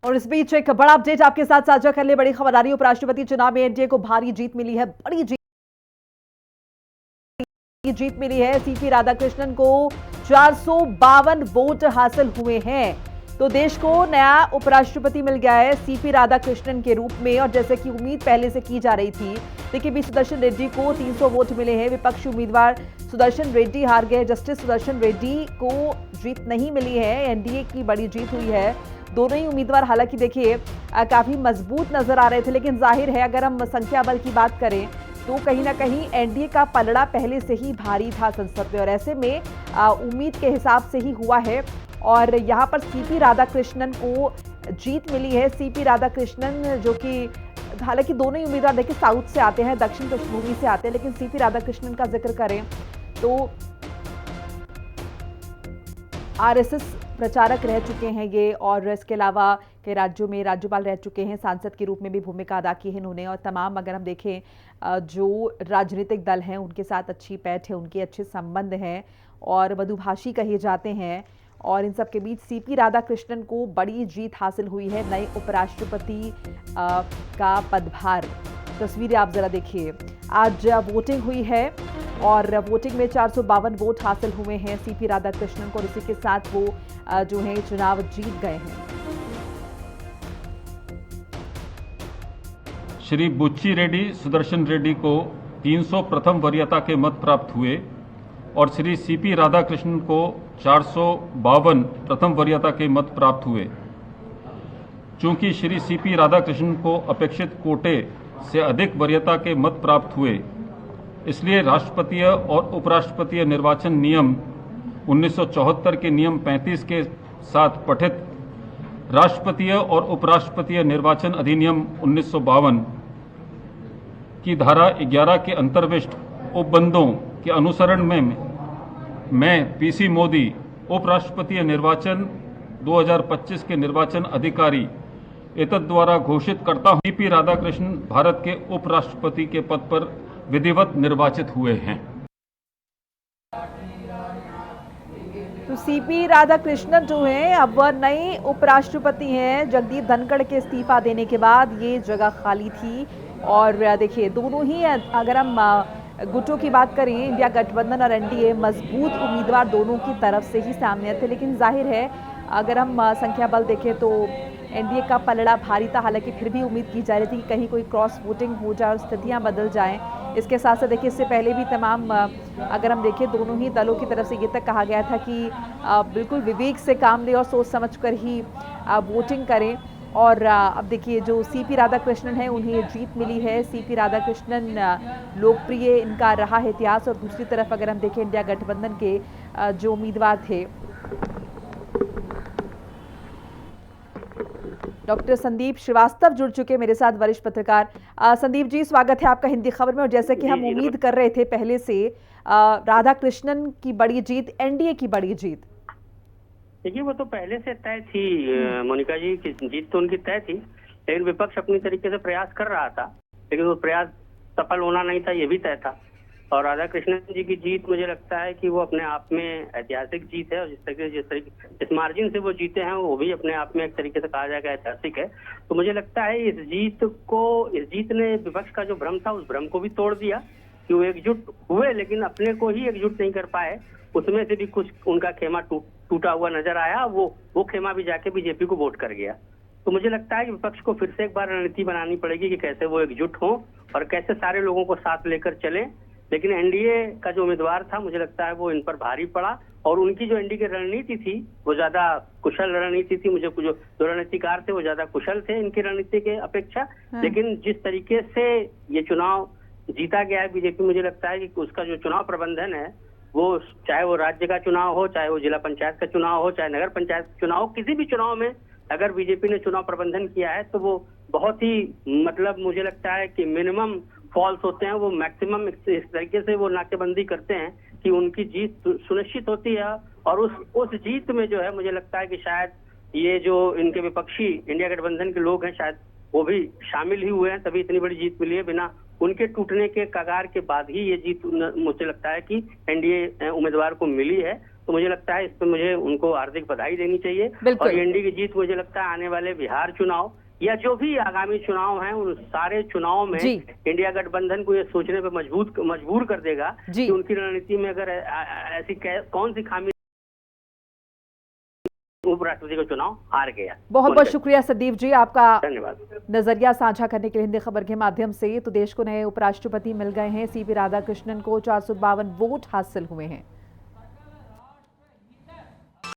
और इस बीच एक बड़ा अपडेट आपके साथ साझा करने बड़ी खबर आ रही है। उपराष्ट्रपति चुनाव में एनडीए को भारी जीत मिली है, बड़ी जीत मिली है। सीपी राधाकृष्णन को 452 वोट हासिल हुए हैं, तो देश को नया उपराष्ट्रपति मिल गया है सीपी राधाकृष्णन के रूप में। और जैसे कि उम्मीद पहले से की जा रही थी, देखिए बी सुदर्शन रेड्डी को 300 वोट मिले हैं। विपक्षी उम्मीदवार सुदर्शन रेड्डी हार गए। जस्टिस सुदर्शन रेड्डी को जीत नहीं मिली है। एनडीए की बड़ी जीत हुई है। दोनों ही उम्मीदवार हालांकि देखिए काफी मजबूत नजर आ रहे थे, लेकिन जाहिर है अगर हम संख्या बल की बात करें तो कहीं ना कहीं एनडीए का पलड़ा पहले से ही भारी था संसद में, और ऐसे में उम्मीद के हिसाब से ही हुआ है। और यहाँ पर सीपी राधाकृष्णन को जीत मिली है। सीपी राधाकृष्णन जो कि हालांकि दोनों ही उम्मीदवार देखिए साउथ से आते हैं, दक्षिण पृष्ठभूमि से आते हैं, लेकिन सीपी राधाकृष्णन का जिक्र करें तो आरएसएस प्रचारक रह चुके हैं ये, और इसके अलावा कई राज्यों में राज्यपाल रह चुके हैं, सांसद के रूप में भी भूमिका अदा की है इन्होंने। और तमाम अगर हम देखें जो राजनीतिक दल हैं उनके साथ अच्छी पैठ है, उनके अच्छे संबंध हैं और मधुभाषी कहे जाते हैं। और इन सब के बीच सीपी राधाकृष्णन को बड़ी जीत हासिल हुई है। नए उपराष्ट्रपति का पदभार, तस्वीरें आप जरा देखिए। आज वोटिंग हुई है और वोटिंग में 452 वोट हासिल हुए हैं सीपी राधाकृष्णन को, और इसी के साथ वो जो है चुनाव जीत गए हैं। श्री बुच्ची रेड्डी सुदर्शन रेड्डी को 300 प्रथम वरीयता के मत प्राप्त हुए और श्री सीपी राधाकृष्णन को 452 प्रथम वरीयता के मत प्राप्त हुए। चूंकि श्री सीपी राधाकृष्णन को अपेक्षित कोटे से अधिक वरीयता के मत प्राप्त हुए, इसलिए राष्ट्रपतीय और उपराष्ट्रपतीय निर्वाचन नियम 1974 के नियम 35 के साथ पठित राष्ट्रपतीय और उपराष्ट्रपतीय निर्वाचन अधिनियम 1952 की धारा 11 के अंतर्विष्ट उपबंधों के अनुसरण में मैं पीसी मोदी उपराष्ट्रपतीय निर्वाचन 2025 के निर्वाचन अधिकारी एतद द्वारा घोषित करता हूं, सीपी राधाकृष्णन भारत के उपराष्ट्रपति के पद पर विधिवत निर्वाचित हुए हैं। तो सीपी राधाकृष्णन जो हैं अब वह नए उपराष्ट्रपति हैं। जगदीप धनखड़ के इस्तीफा देने के बाद ये जगह खाली थी। और देखिए दोनों ही, अगर हम गुटों की बात करें, इंडिया गठबंधन और एनडीए, मजबूत उम्मीदवार दोनों की तरफ से ही सामने थे, लेकिन जाहिर है अगर हम संख्या बल देखें तो एनडीए का पलड़ा भारी था। हालांकि फिर भी उम्मीद की जा रही थी कि कहीं कोई क्रॉस वोटिंग हो जाए और स्थितियां बदल जाएं। इसके साथ साथ देखिए इससे पहले भी तमाम अगर हम देखें दोनों ही दलों की तरफ से ये तक कहा गया था कि बिल्कुल विवेक से काम लें और सोच समझकर ही वोटिंग करें। और अब देखिए जो सीपी राधाकृष्णन है उन्हें जीत मिली है। सीपी राधाकृष्णन लोकप्रिय इनका रहा है इतिहास। और दूसरी तरफ अगर हम देखें इंडिया गठबंधन के जो उम्मीदवार थे, डॉक्टर संदीप श्रीवास्तव जुड़ चुके मेरे साथ, वरिष्ठ पत्रकार। संदीप जी, स्वागत है आपका हिंदी खबर में। और जैसे कि हम उम्मीद कर रहे थे पहले से, राधाकृष्णन की बड़ी जीत, एनडीए की बड़ी जीत। देखिए वो तो पहले से तय थी मोनिका जी की जीत तो उनकी तय थी, लेकिन विपक्ष अपनी तरीके से प्रयास कर रहा था, लेकिन वो प्रयास सफल होना नहीं था, ये भी तय था। और राधाकृष्णन जी की जीत मुझे लगता है कि वो अपने आप में ऐतिहासिक जीत है, और जिस तरीके इस मार्जिन से वो जीते हैं वो भी अपने आप में एक तरीके से कहा जाएगा ऐतिहासिक है। तो मुझे लगता है इस जीत ने विपक्ष का जो भ्रम था उस भ्रम को भी तोड़ दिया कि वो एकजुट हुए, लेकिन अपने को ही एकजुट नहीं कर पाए। उसमें से भी कुछ उनका खेमा टूटा हुआ नजर आया, वो खेमा भी जाके बीजेपी को वोट कर गया। तो मुझे लगता है कि विपक्ष को फिर से एक बार रणनीति बनानी पड़ेगी कि कैसे वो एकजुट हों और कैसे सारे लोगों को साथ लेकर चलें। लेकिन एनडीए का जो उम्मीदवार था मुझे लगता है वो इन पर भारी पड़ा, और उनकी जो एनडीए की रणनीति थी वो ज्यादा कुशल रणनीति थी। मुझे जो रणनीतिकार थे वो ज्यादा कुशल थे इनकी रणनीति के अपेक्षा। लेकिन जिस तरीके से ये चुनाव जीता गया है बीजेपी, मुझे लगता है कि उसका जो चुनाव प्रबंधन है वो, चाहे वो राज्य का चुनाव हो, चाहे वो जिला पंचायत का चुनाव हो, चाहे नगर पंचायत का चुनाव हो, किसी भी चुनाव में अगर बीजेपी ने चुनाव प्रबंधन किया है तो वो बहुत ही मुझे लगता है कि मिनिमम फॉल्स होते हैं, वो मैक्सिमम इस तरीके से वो नाकेबंदी करते हैं कि उनकी जीत सुनिश्चित होती है। और उस जीत में जो है मुझे लगता है कि शायद ये जो इनके विपक्षी इंडिया गठबंधन के लोग हैं शायद वो भी शामिल ही हुए हैं, तभी इतनी बड़ी जीत मिली है। बिना उनके टूटने के कगार के बाद ही ये जीत मुझे लगता है कि एनडीए उम्मीदवार को मिली है। तो मुझे लगता है इस पर मुझे उनको हार्दिक बधाई देनी चाहिए। बिल्कुल। और एनडीए की जीत मुझे लगता है आने वाले बिहार चुनाव या जो भी आगामी चुनाव हैं उन सारे चुनाव में जी। इंडिया गठबंधन को ये सोचने पे मजबूर कर देगा जी। कि उनकी रणनीति में अगर ऐसी कौन सी खामी उपराष्ट्रपति का चुनाव हार गया। बहुत बहुत शुक्रिया संदीप जी, आपका धन्यवाद। नजरिया साझा करने के लिए हिंदी खबर के माध्यम से। तो देश को नए उपराष्ट्रपति मिल गए हैं, सीपी राधाकृष्णन को 452 वोट हासिल हुए हैं।